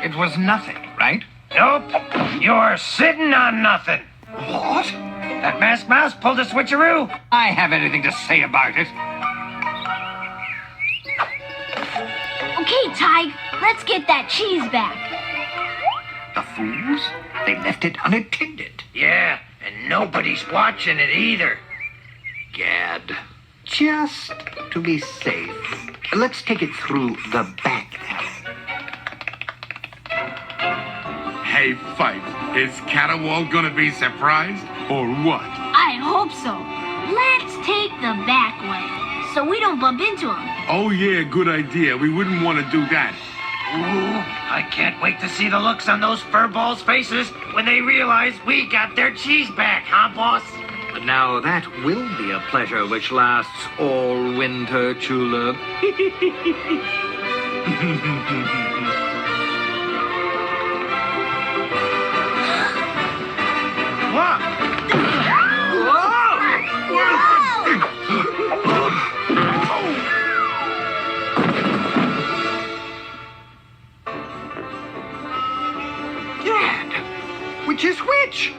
It was nothing, right? Nope. You're sitting on nothing. What? That masked mouse pulled a switcheroo. I have anything to say about it. Okay, Tig, let's get that cheese back. The fools? They left it unattended. Yeah, and nobody's watching it either. Gad. Just to be safe, let's take it through the back alley. Hey, Fife, is Caterwall gonna be surprised, or what? I hope so. Let's take the back way, so we don't bump into him. Oh, yeah, good idea. We wouldn't want to do that. Ooh, I can't wait to see the looks on those furballs' faces when they realize we got their cheese back, huh, boss? Now that will be a pleasure which lasts all winter, Chula. What? Gad, which is which?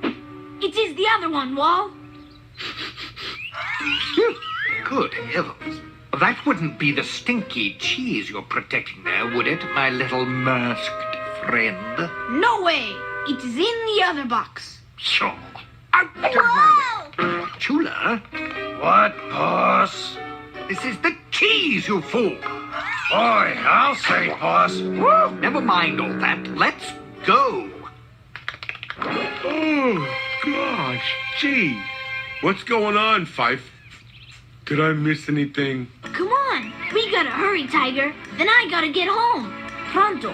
It is the other one, Wall. Good heavens. That wouldn't be the stinky cheese you're protecting there, would it, my little masked friend? No way. It is in the other box. Sure. Out of my way. Chula, What, boss? this is the cheese, you fool. Boy, I'll say, boss. Woo! Never mind all that. Let's go. Oh, gosh, gee. What's going on, Fife? Did I miss anything? Come on. We gotta hurry, Tiger. Then I gotta get home. Pronto.